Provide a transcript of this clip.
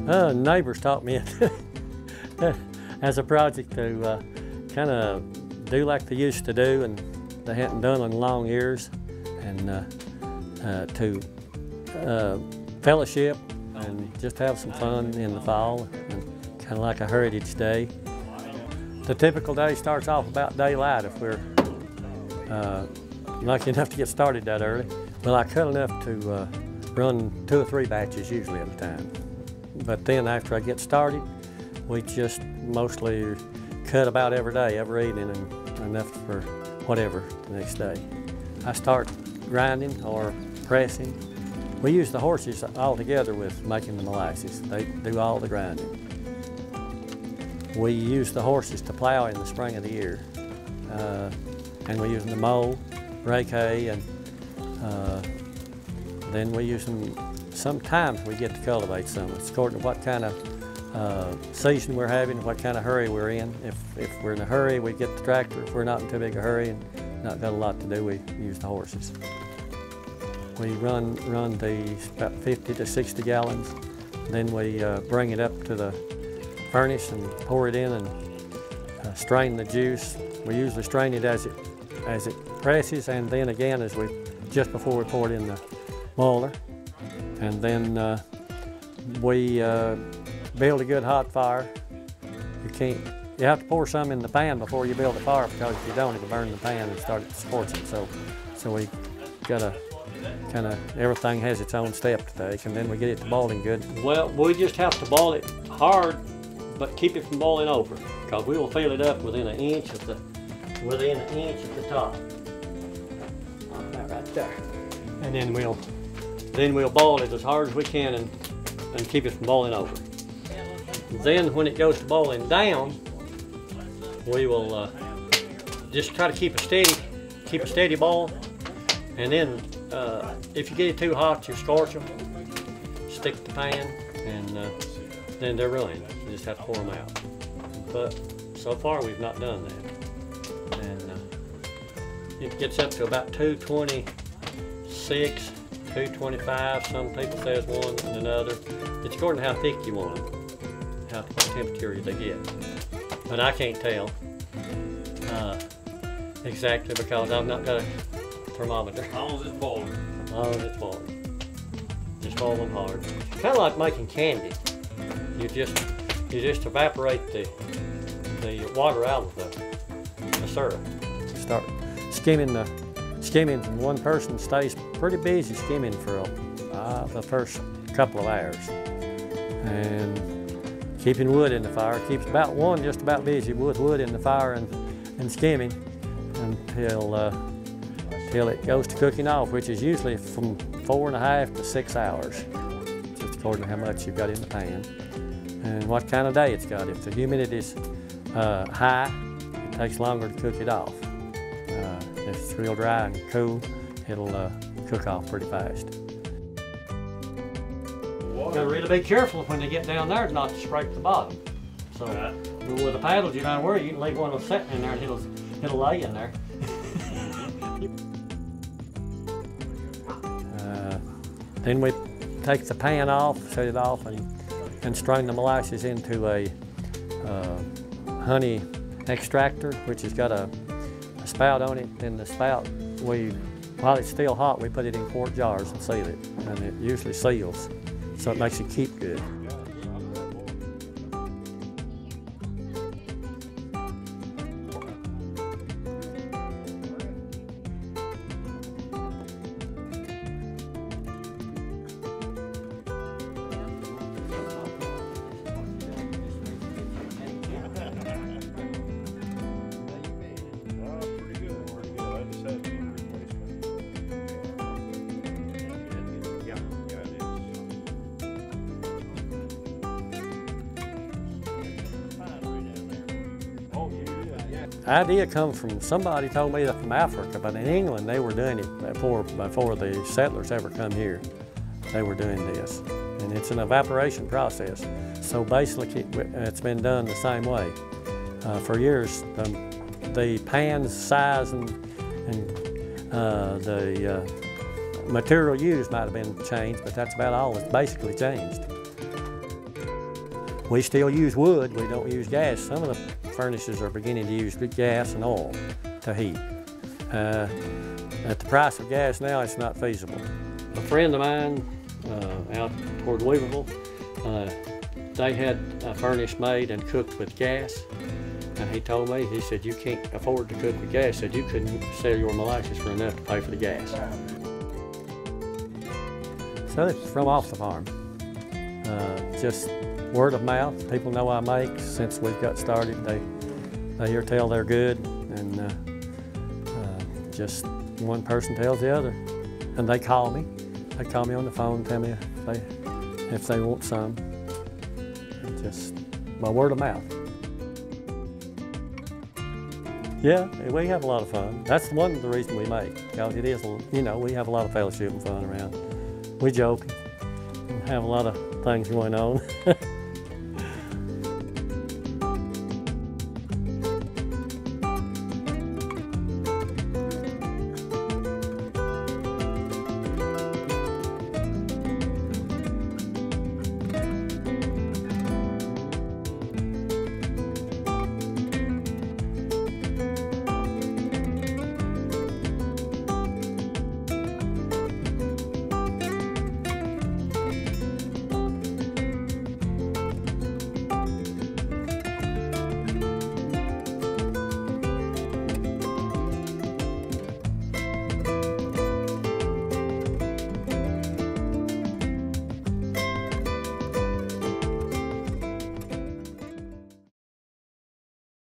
Neighbors taught me as a project to kind of do like they used to do, and they hadn't done in long years, and to fellowship and just have some fun in the fall, and kind of like a heritage day. The typical day starts off about daylight if we're lucky enough to get started that early. Well, I cut enough to run 2 or 3 batches usually at a time. But then after I get started, we just mostly cut about every day, every evening, and enough for whatever the next day. I start grinding or pressing. We use the horses all together with making the molasses. They do all the grinding. We use the horses to plow in the spring of the year. And we use them to mow, rake hay, and then we use them, sometimes we get to cultivate some. It's according to what kind of season we're having, what kind of hurry we're in. If we're in a hurry, we get the tractor. If we're not in too big a hurry and not got a lot to do, we use the horses. We run these about 50 to 60 gallons. Then we bring it up to the furnace and pour it in and strain the juice. We usually strain it as it presses, and then again just before we pour it in the boiler. And then we build a good hot fire. You have to pour some in the pan before you build the fire, because if you don't, it'll burn the pan and start scorching. So we gotta kind of, everything has its own step to take, and then we get it to boiling good. Well, we just have to boil it hard, but keep it from boiling over, because we will fill it up within an inch of the top. Right there. And then we'll boil it as hard as we can and keep it from boiling over. Then when it goes to boiling down, we will just try to keep a steady boil. And then if you get it too hot, you scorch them, stick the pan, and then they're ruined. You just have to pour them out. But so far we've not done that. And it gets up to about 226, 225. Some people say it's one and another. It's according to how thick you want them, how what temperature they get. But I can't tell exactly, because I've not got a thermometer. How long is it boiling? As long as it's boiling. Just boil them hard. Kind of like making candy. You just evaporate the water out of the syrup. Start skimming, and one person stays pretty busy skimming for the first couple of hours. And keeping wood in the fire, keeps just about busy with wood in the fire and skimming until it goes to cooking off, which is usually from 4.5 to 6 hours, just according to how much you've got in the pan and what kind of day it's got. If the humidity is high, it takes longer to cook it off. If it's real dry and cool, it'll cook off pretty fast. You gotta really be careful when they get down there not to scrape the bottom. So with the paddles, you don't worry, you can leave one of them sitting in there and it'll lay in there. Then we take the pan off, set it off, and strain the molasses into a honey extractor, which has got a spout on it. And the spout, while it's still hot, we put it in quart jars and seal it, and it usually seals, so it makes it keep good. The idea comes from, somebody told me that from Africa, but in England they were doing it before the settlers ever come here. They were doing this, and it's an evaporation process. So basically it's been done the same way. For years, the pan's size and the material used might have been changed, but that's about all. It's basically changed. We still use wood, we don't use gas. Some of the furnaces are beginning to use gas and oil to heat. At the price of gas now, it's not feasible. A friend of mine out toward Weaverville, they had a furnace made and cooked with gas. And he told me, he said, you can't afford to cook with gas. He said, you couldn't sell your molasses for enough to pay for the gas. So it's from off the farm. Just word of mouth. People know I make. Since we've got started, they hear tell they're good. And just one person tells the other. And they call me. They call me on the phone, tell me if they want some. Just by word of mouth. Yeah, we have a lot of fun. That's one of the reasons we make, because it is, you know, we have a lot of fellowship and fun around. We joke and have a lot of things going on.